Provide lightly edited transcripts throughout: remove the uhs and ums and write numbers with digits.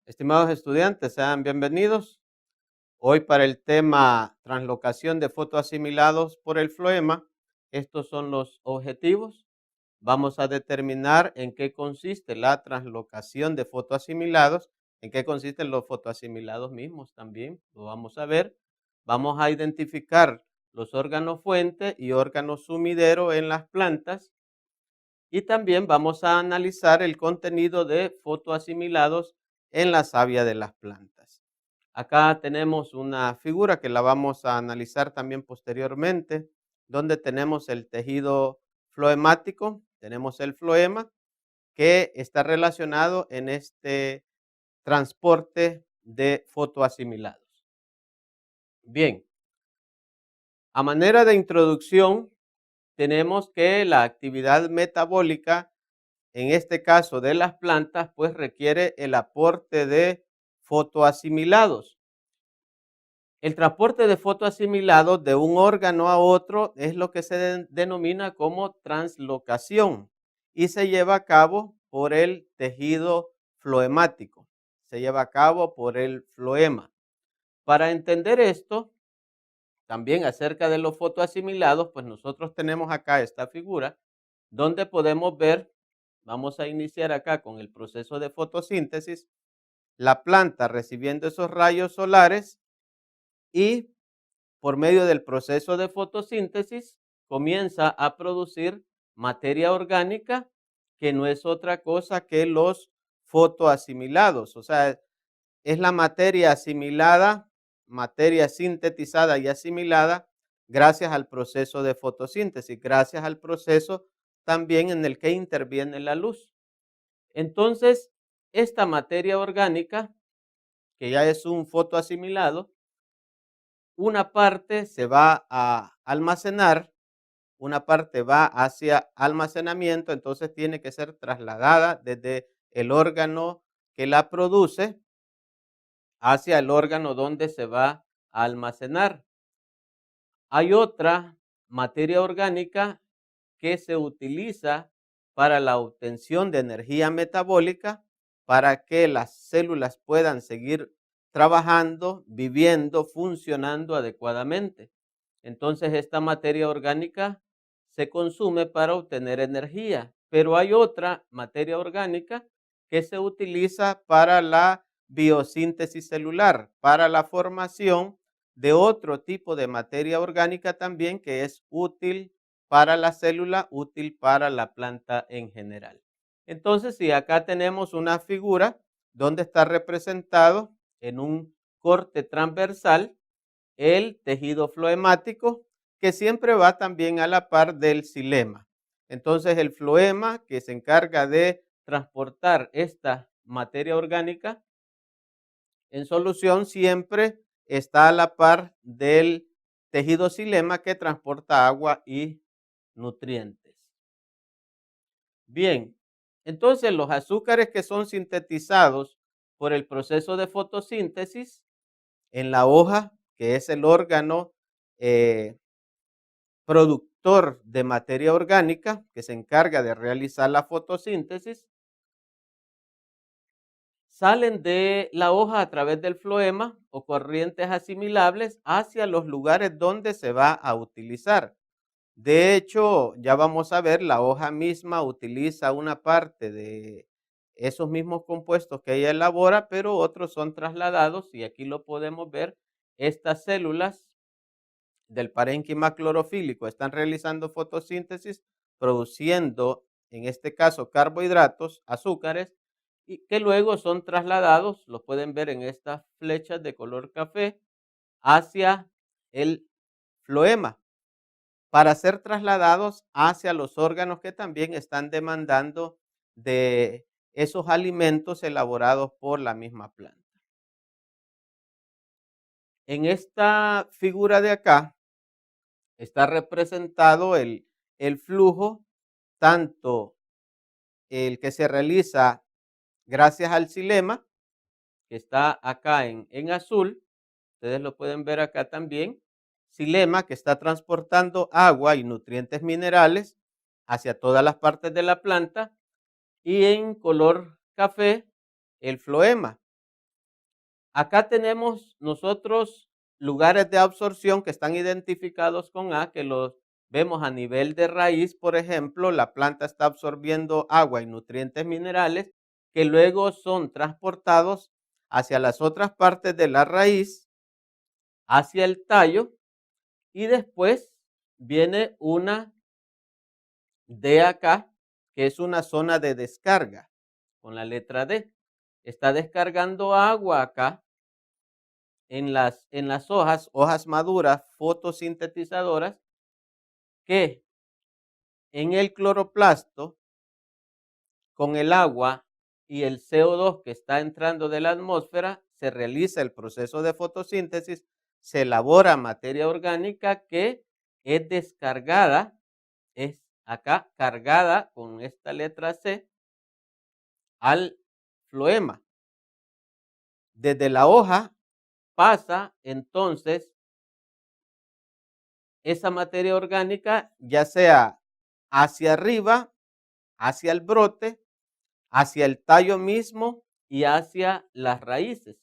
Estimados estudiantes, sean bienvenidos. Hoy para el tema translocación de fotoasimilados por el floema, estos son los objetivos. Vamos a determinar en qué consiste la translocación de fotoasimilados, en qué consisten los fotoasimilados mismos también, lo vamos a ver. Vamos a identificar los órganos fuente y órganos sumidero en las plantas y también vamos a analizar el contenido de fotoasimilados en la savia de las plantas. Acá tenemos una figura que la vamos a analizar también posteriormente, donde tenemos el tejido floemático, tenemos el floema que está relacionado en este transporte de fotoasimilados. Bien, a manera de introducción, tenemos que la actividad metabólica, en este caso de las plantas, pues requiere el aporte de fotoasimilados. El transporte de fotoasimilados de un órgano a otro es lo que se denomina como translocación y se lleva a cabo por el tejido floemático, se lleva a cabo por el floema. Para entender esto, también acerca de los fotoasimilados, pues nosotros tenemos acá esta figura donde podemos ver, vamos a iniciar acá con el proceso de fotosíntesis, la planta recibiendo esos rayos solares y por medio del proceso de fotosíntesis comienza a producir materia orgánica que no es otra cosa que los fotoasimilados, o sea, es la materia asimilada, materia sintetizada y asimilada gracias al proceso de fotosíntesis, gracias al proceso también en el que interviene la luz. Entonces, esta materia orgánica, que ya es un fotoasimilado, una parte se va a almacenar, una parte va hacia almacenamiento, entonces tiene que ser trasladada desde el órgano que la produce hacia el órgano donde se va a almacenar. Hay otra materia orgánica que se utiliza para la obtención de energía metabólica para que las células puedan seguir trabajando, viviendo, funcionando adecuadamente. Entonces esta materia orgánica se consume para obtener energía, pero hay otra materia orgánica que se utiliza para la biosíntesis celular, para la formación de otro tipo de materia orgánica también que es útil para la célula, útil para la planta en general. Entonces, si acá tenemos una figura donde está representado en un corte transversal el tejido floemático, que siempre va también a la par del xilema. Entonces, el floema, que se encarga de transportar esta materia orgánica en solución, siempre está a la par del tejido xilema que transporta agua y nutrientes. Bien, entonces los azúcares que son sintetizados por el proceso de fotosíntesis en la hoja, que es el órgano productor de materia orgánica que se encarga de realizar la fotosíntesis, salen de la hoja a través del floema o corrientes asimilables hacia los lugares donde se va a utilizar. De hecho, ya vamos a ver, la hoja misma utiliza una parte de esos mismos compuestos que ella elabora, pero otros son trasladados y aquí lo podemos ver. Estas células del parénquima clorofílico están realizando fotosíntesis, produciendo, en este caso, carbohidratos, azúcares, y que luego son trasladados, lo pueden ver en estas flechas de color café, hacia el floema, para ser trasladados hacia los órganos que también están demandando de esos alimentos elaborados por la misma planta. En esta figura de acá está representado el flujo, tanto el que se realiza gracias al xilema, que está acá en azul, ustedes lo pueden ver acá también, xilema que está transportando agua y nutrientes minerales hacia todas las partes de la planta, y en color café el floema, Acá tenemos nosotros lugares de absorción que están identificados con A, que los vemos a nivel de raíz. Por ejemplo, la planta está absorbiendo agua y nutrientes minerales que luego son transportados hacia las otras partes de la raíz, hacia el tallo, y después viene una D acá, que es una zona de descarga, con la letra D. Está descargando agua acá en las hojas maduras fotosintetizadoras, que en el cloroplasto, con el agua y el CO2 que está entrando de la atmósfera, se realiza el proceso de fotosíntesis, se elabora materia orgánica que es descargada, es acá cargada con esta letra C al floema. Desde la hoja pasa entonces esa materia orgánica, ya sea hacia arriba, hacia el brote, hacia el tallo mismo y hacia las raíces.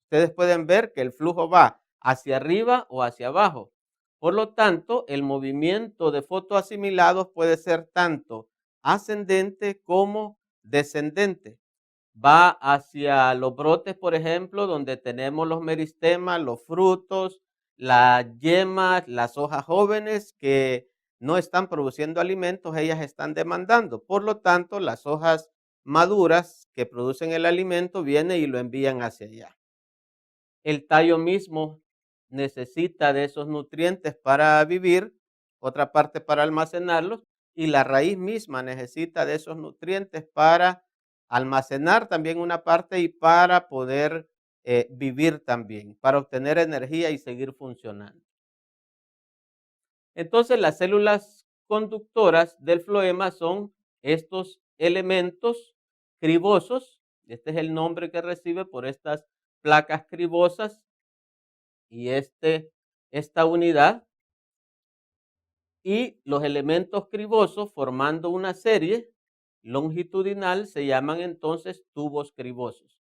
Ustedes pueden ver que el flujo va hacia arriba o hacia abajo. Por lo tanto, el movimiento de fotoasimilados puede ser tanto ascendente como descendente. Va hacia los brotes, por ejemplo, donde tenemos los meristemas, los frutos, las yemas, las hojas jóvenes que no están produciendo alimentos, ellas están demandando. Por lo tanto, las hojas maduras que producen el alimento vienen y lo envían hacia allá. El tallo mismo necesita de esos nutrientes para vivir, otra parte para almacenarlos, y la raíz misma necesita de esos nutrientes para almacenar también una parte y para poder vivir también, para obtener energía y seguir funcionando. Entonces, las células conductoras del floema son estos elementos cribosos. Este es el nombre que recibe por estas placas cribosas y esta unidad. Y los elementos cribosos, formando una serie longitudinal, se llaman entonces tubos cribosos.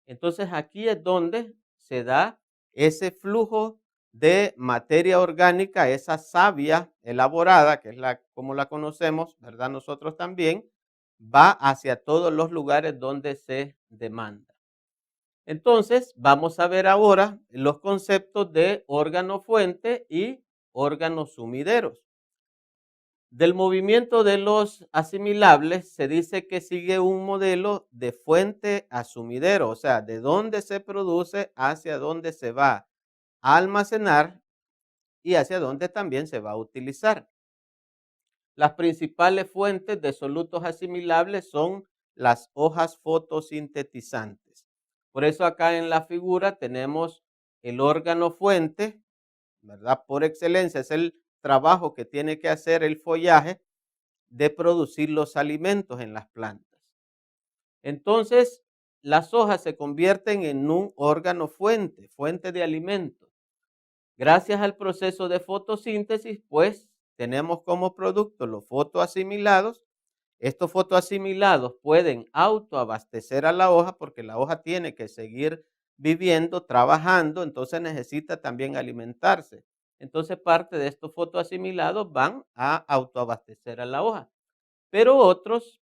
Entonces aquí es donde se da ese flujo de materia orgánica, esa savia elaborada, que es como la conocemos, ¿verdad? Nosotros también, va hacia todos los lugares donde se demanda. Entonces, vamos a ver ahora los conceptos de órgano fuente y órganos sumideros. Del movimiento de los asimilables se dice que sigue un modelo de fuente a sumidero, o sea, de dónde se produce hacia dónde se va a almacenar y hacia dónde también se va a utilizar. Las principales fuentes de solutos asimilables son las hojas fotosintetizantes. Por eso acá en la figura tenemos el órgano fuente, ¿verdad? Por excelencia es el trabajo que tiene que hacer el follaje de producir los alimentos en las plantas. Entonces, las hojas se convierten en un órgano fuente de alimentos. Gracias al proceso de fotosíntesis, pues tenemos como producto los fotoasimilados. Estos fotoasimilados pueden autoabastecer a la hoja porque la hoja tiene que seguir viviendo, trabajando, entonces necesita también alimentarse. Entonces parte de estos fotoasimilados van a autoabastecer a la hoja. Pero otros,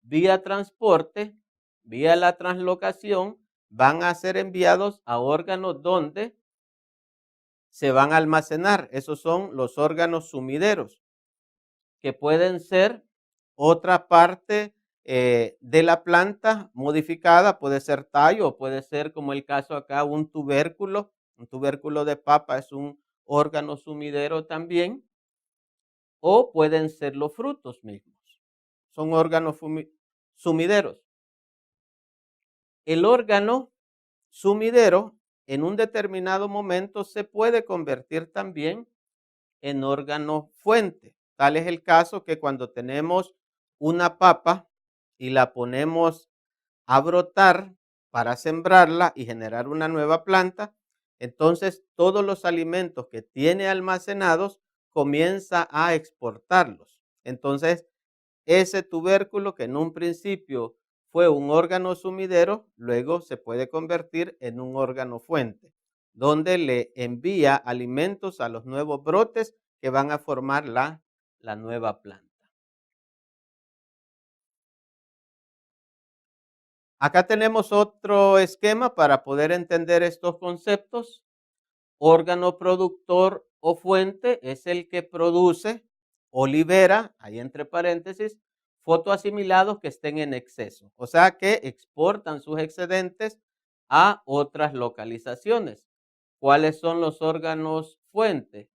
vía transporte, vía la translocación, van a ser enviados a órganos donde se van a almacenar. Esos son los órganos sumideros, que pueden ser otra parte de la planta modificada, puede ser tallo, puede ser como el caso acá, un tubérculo de papa es un órgano sumidero también, o pueden ser los frutos mismos, son órganos sumideros. El órgano sumidero en un determinado momento se puede convertir también en órgano fuente. Tal es el caso que cuando tenemos una papa y la ponemos a brotar para sembrarla y generar una nueva planta, entonces todos los alimentos que tiene almacenados comienza a exportarlos. Entonces, ese tubérculo que en un principio fue un órgano sumidero, luego se puede convertir en un órgano fuente, donde le envía alimentos a los nuevos brotes que van a formar la nueva planta. Acá tenemos otro esquema para poder entender estos conceptos. Órgano productor o fuente es el que produce o libera, ahí entre paréntesis, fotoasimilados que estén en exceso, o sea que exportan sus excedentes a otras localizaciones. ¿Cuáles son los órganos fuente?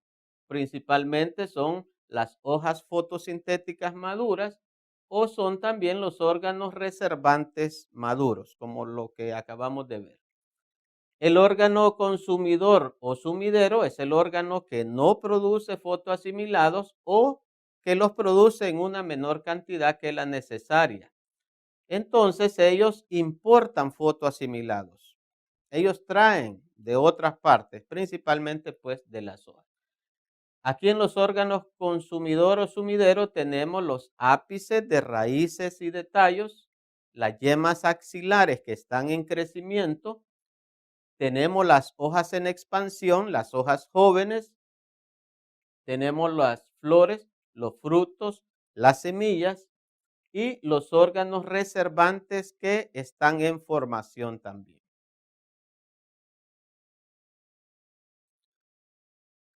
Principalmente son las hojas fotosintéticas maduras o son también los órganos reservantes maduros, como lo que acabamos de ver. El órgano consumidor o sumidero es el órgano que no produce fotoasimilados o que los produce en una menor cantidad que la necesaria. Entonces ellos importan fotoasimilados. Ellos traen de otras partes, principalmente pues de las hojas. Aquí en los órganos consumidor o sumidero tenemos los ápices de raíces y de tallos, las yemas axilares que están en crecimiento, tenemos las hojas en expansión, las hojas jóvenes, tenemos las flores, los frutos, las semillas y los órganos reservantes que están en formación también.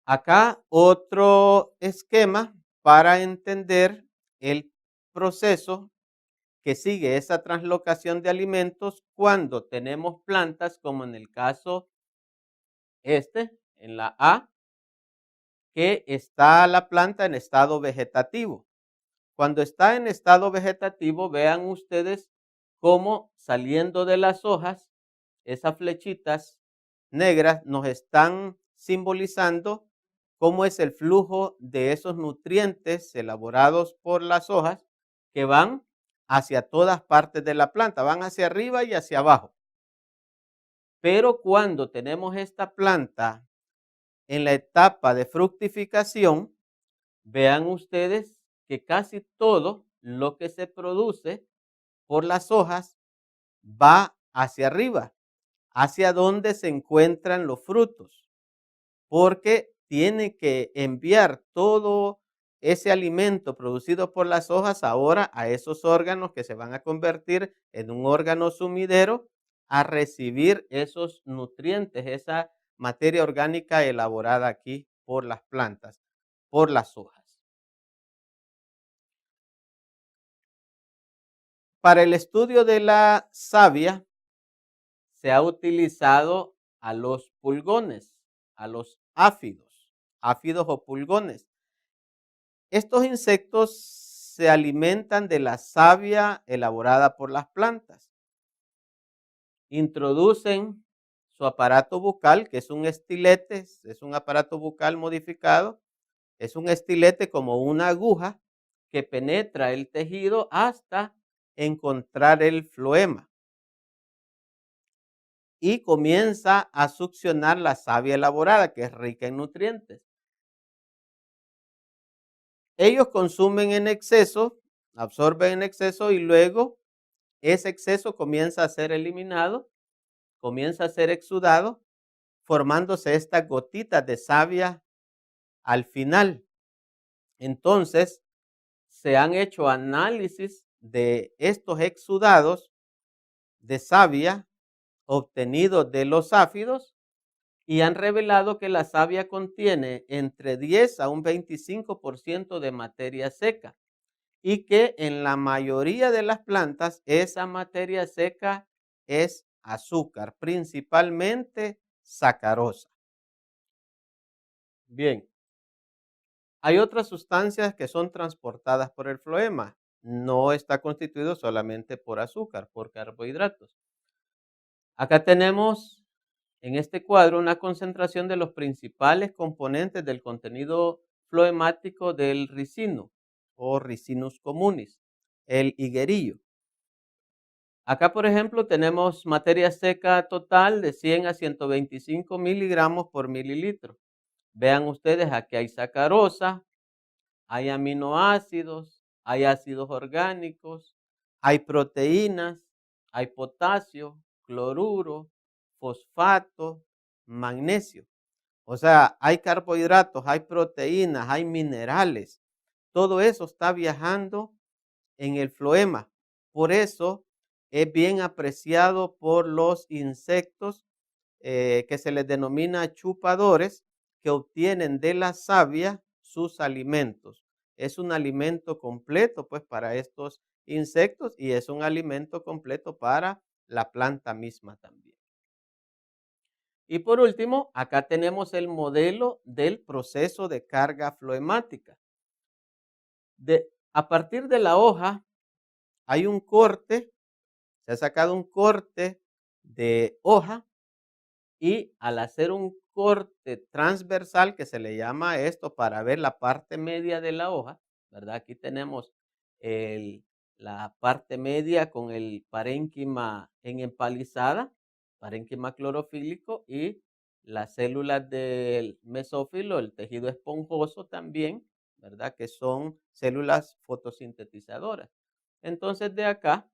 Acá otro esquema para entender el proceso que sigue esa translocación de alimentos cuando tenemos plantas, como en el caso en la A, que está la planta en estado vegetativo. Cuando está en estado vegetativo, vean ustedes cómo saliendo de las hojas, esas flechitas negras nos están simbolizando cómo es el flujo de esos nutrientes elaborados por las hojas que van hacia todas partes de la planta, van hacia arriba y hacia abajo. Pero cuando tenemos esta planta en la etapa de fructificación, vean ustedes que casi todo lo que se produce por las hojas va hacia arriba, hacia donde se encuentran los frutos, porque tiene que enviar todo ese alimento producido por las hojas ahora a esos órganos que se van a convertir en un órgano sumidero a recibir esos nutrientes, esa materia orgánica elaborada aquí por las plantas, por las hojas. Para el estudio de la savia se ha utilizado a los pulgones, a los áfidos o pulgones. Estos insectos se alimentan de la savia elaborada por las plantas. Introducen su aparato bucal, que es un estilete, es un aparato bucal modificado, es un estilete como una aguja que penetra el tejido hasta encontrar el floema y comienza a succionar la savia elaborada, que es rica en nutrientes. Ellos consumen en exceso, absorben en exceso y luego ese exceso comienza a ser eliminado, comienza a ser exudado, formándose estas gotitas de savia al final. Entonces, se han hecho análisis de estos exudados de savia obtenidos de los áfidos y han revelado que la savia contiene entre 10 a un 25% de materia seca y que en la mayoría de las plantas esa materia seca es azúcar, principalmente sacarosa. Bien, hay otras sustancias que son transportadas por el floema. No está constituido solamente por azúcar, por carbohidratos. Acá tenemos en este cuadro una concentración de los principales componentes del contenido floemático del ricino o Ricinus communis, el higuerillo. Acá, por ejemplo, tenemos materia seca total de 100 a 125 miligramos por mililitro. Vean ustedes, aquí hay sacarosa, hay aminoácidos, hay ácidos orgánicos, hay proteínas, hay potasio, cloruro, fosfato, magnesio. O sea, hay carbohidratos, hay proteínas, hay minerales. Todo eso está viajando en el floema. Por eso es bien apreciado por los insectos que se les denomina chupadores, que obtienen de la savia sus alimentos. Es un alimento completo pues para estos insectos y es un alimento completo para la planta misma también. Y por último, acá tenemos el modelo del proceso de carga floemática. A partir de la hoja hay un corte, se ha sacado un corte de hoja y al hacer un corte transversal, que se le llama esto para ver la parte media de la hoja, ¿verdad? Aquí tenemos la parte media con el parénquima en empalizada, parénquima clorofílico y las células del mesófilo, el tejido esponjoso también, ¿verdad? Que son células fotosintetizadoras. Entonces de acá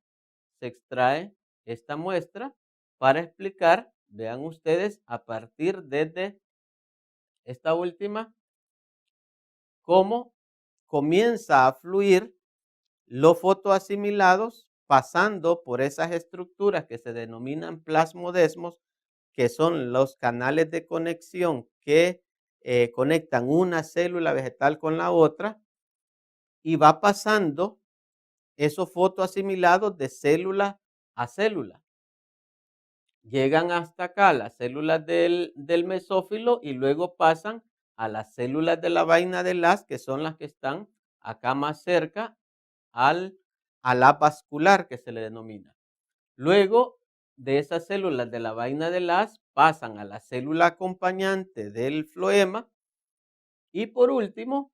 se extrae esta muestra para explicar, vean ustedes, a partir de esta última, cómo comienza a fluir los fotoasimilados pasando por esas estructuras que se denominan plasmodesmos, que son los canales de conexión que conectan una célula vegetal con la otra y va pasando esos fotoasimilados de célula a célula. Llegan hasta acá las células del mesófilo y luego pasan a las células de la vaina del haz, que son las que están acá más cerca a la vascular, que se le denomina. Luego de esas células de la vaina del haz pasan a la célula acompañante del floema y por último,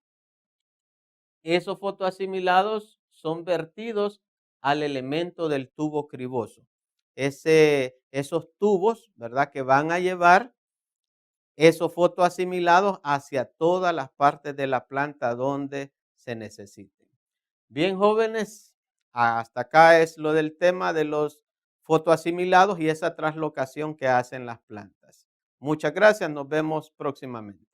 esos fotoasimilados son vertidos al elemento del tubo criboso. Esos tubos, ¿verdad? Que van a llevar esos fotoasimilados hacia todas las partes de la planta donde se necesiten. Bien, jóvenes, hasta acá es lo del tema de los fotoasimilados y esa translocación que hacen las plantas. Muchas gracias, nos vemos próximamente.